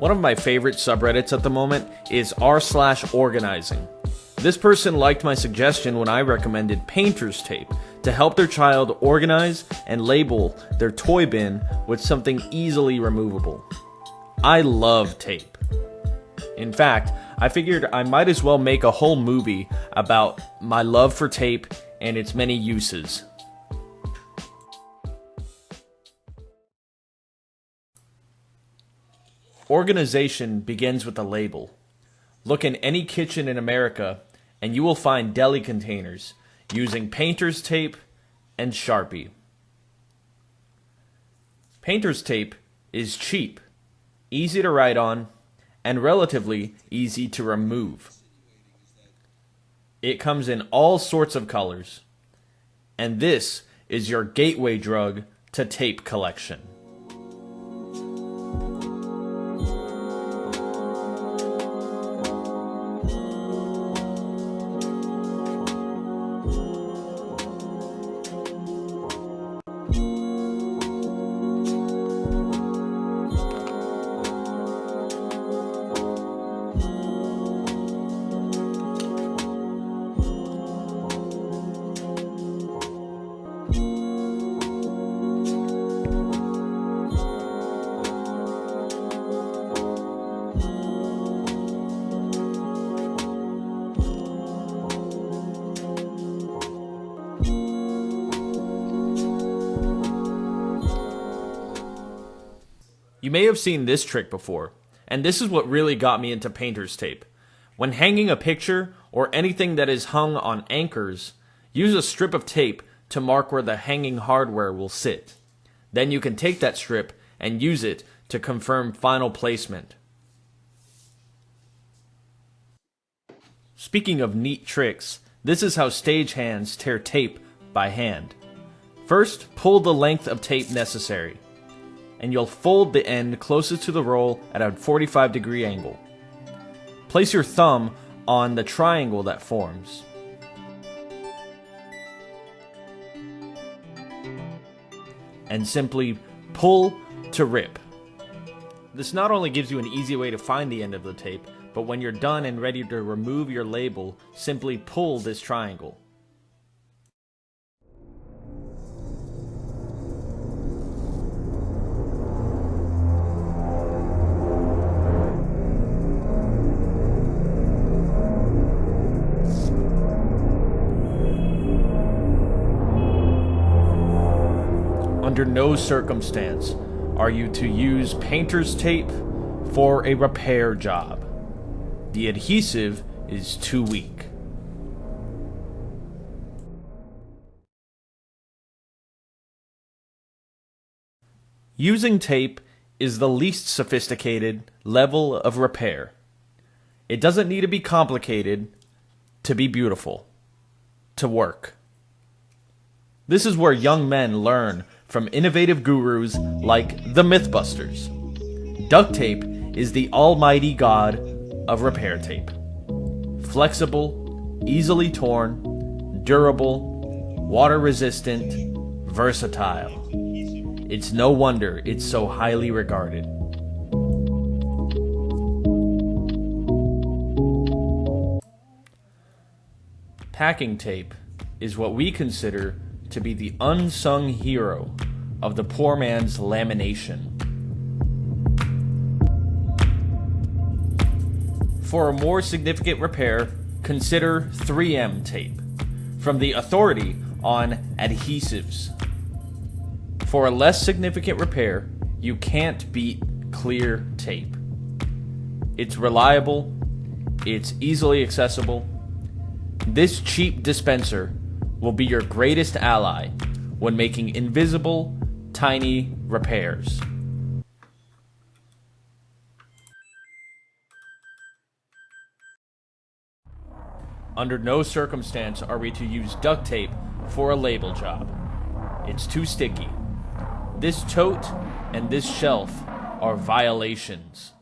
One of my favorite subreddits at the moment is r/organizing. This person liked my suggestion when I recommended painter's tape to help their child organize and label their toy bin with something easily removable. I love tape. In fact, I figured I might as well make a whole movie about my love for tape and its many uses. Organization begins with a label. Look in any kitchen in America and you will find deli containers using painter's tape and Sharpie. Painter's tape is cheap, easy to write on, and relatively easy to remove. It comes in all sorts of colors, and this is your gateway drug to tape collection. You may have seen this trick before, and this is what really got me into painter's tape. When hanging a picture or anything that is hung on anchors, use a strip of tape to mark where the hanging hardware will sit. Then you can take that strip and use it to confirm final placement. Speaking of neat tricks, this is how stagehands tear tape by hand. First, pull the length of tape necessary, and you'll fold the end closest to the roll at a 45-degree angle. Place your thumb on the triangle that forms. And simply pull to rip. This not only gives you an easy way to find the end of the tape, but when you're done and ready to remove your label, simply pull this triangle. Under no circumstance are you to use painter's tape for a repair job. The adhesive is too weak. Using tape is the least sophisticated level of repair. It doesn't need to be complicated to be beautiful, to work. This is where young men learn from innovative gurus like the Mythbusters. Duct tape is the almighty god of repair tape. Flexible, easily torn, durable, water-resistant, versatile. It's no wonder it's so highly regarded. Packing tape is what we consider to be the unsung hero of the poor man's lamination. For a more significant repair, consider 3M tape, from the authority on adhesives. For a less significant repair, you can't beat clear tape. It's reliable, it's easily accessible. This cheap dispenser will be your greatest ally when making invisible, tiny repairs. Under no circumstance are we to use duct tape for a label job. It's too sticky. This tote and this shelf are violations.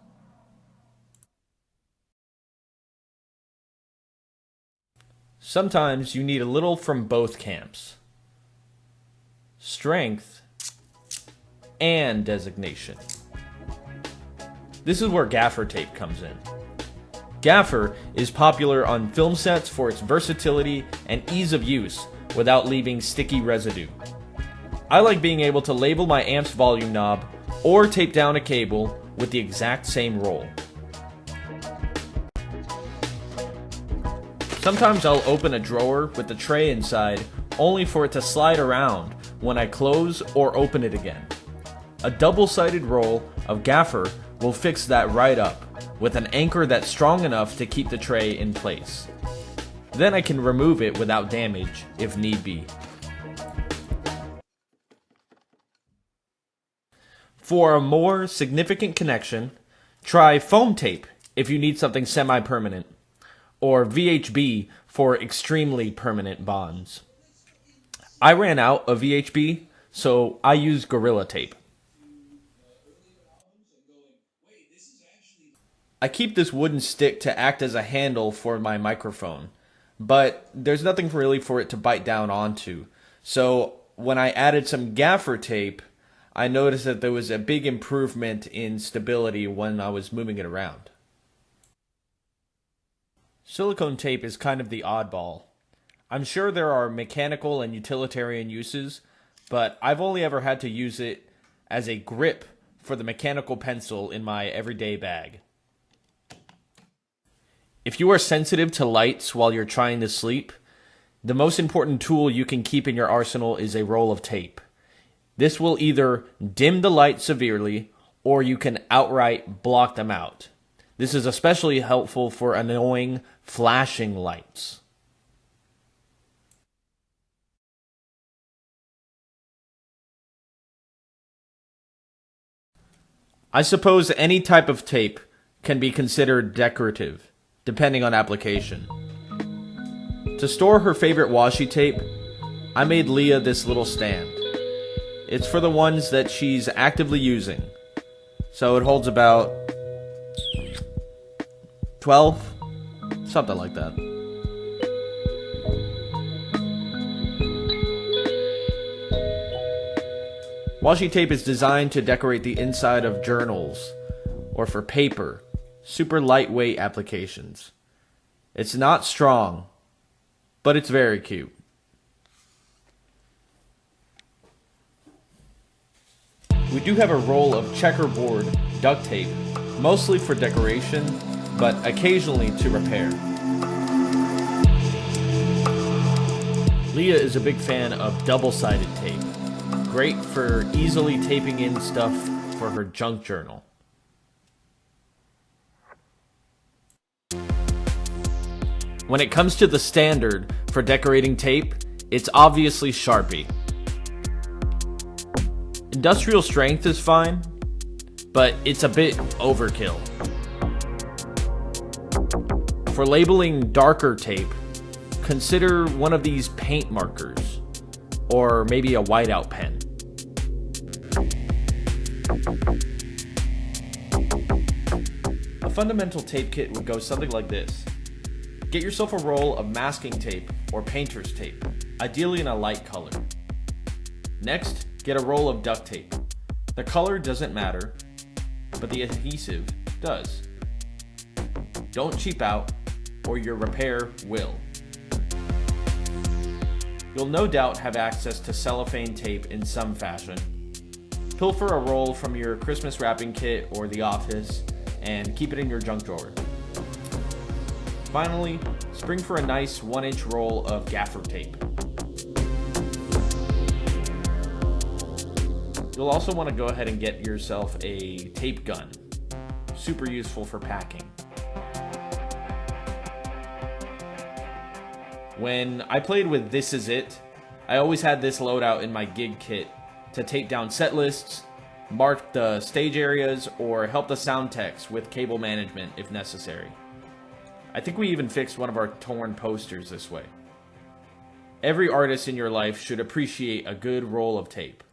Sometimes you need a little from both camps. Strength and designation. This is where gaffer tape comes in. Gaffer is popular on film sets for its versatility and ease of use without leaving sticky residue. I like being able to label my amp's volume knob or tape down a cable with the exact same roll. Sometimes I'll open a drawer with the tray inside only for it to slide around when I close or open it again. A double-sided roll of gaffer will fix that right up, with an anchor that's strong enough to keep the tray in place. Then I can remove it without damage if need be. For a more significant connection, try foam tape if you need something semi-permanent, or VHB for extremely permanent bonds. I ran out of VHB, so I use Gorilla Tape. I keep this wooden stick to act as a handle for my microphone, but there's nothing really for it to bite down onto. So when I added some gaffer tape, I noticed that there was a big improvement in stability when I was moving it around. Silicone tape is kind of the oddball. I'm sure there are mechanical and utilitarian uses, but I've only ever had to use it as a grip for the mechanical pencil in my everyday bag. If you are sensitive to lights while you're trying to sleep, the most important tool you can keep in your arsenal is a roll of tape. This will either dim the light severely, or you can outright block them out. This is especially helpful for annoying, flashing lights. I suppose any type of tape can be considered decorative, depending on application. To store her favorite washi tape, I made Leah this little stand. It's for the ones that she's actively using, so it holds about 12, something like that. Washi tape is designed to decorate the inside of journals or for paper, super lightweight applications. It's not strong, but it's very cute. We do have a roll of checkerboard duct tape, mostly for decoration, but occasionally to repair. Leah is a big fan of double-sided tape. Great for easily taping in stuff for her junk journal. When it comes to the standard for decorating tape, it's obviously Sharpie. Industrial strength is fine, but it's a bit overkill. For labeling darker tape, consider one of these paint markers, or maybe a whiteout pen. A fundamental tape kit would go something like this. Get yourself a roll of masking tape or painter's tape, ideally in a light color. Next, get a roll of duct tape. The color doesn't matter, but the adhesive does. Don't cheap out, or your repair will. You'll no doubt have access to cellophane tape in some fashion. Pilfer a roll from your Christmas wrapping kit or the office, and keep it in your junk drawer. Finally, spring for a nice 1-inch roll of gaffer tape. You'll also want to go ahead and get yourself a tape gun. Super useful for packing. When I played with This Is It, I always had this loadout in my gig kit to tape down set lists, mark the stage areas, or help the sound techs with cable management if necessary. I think we even fixed one of our torn posters this way. Every artist in your life should appreciate a good roll of tape.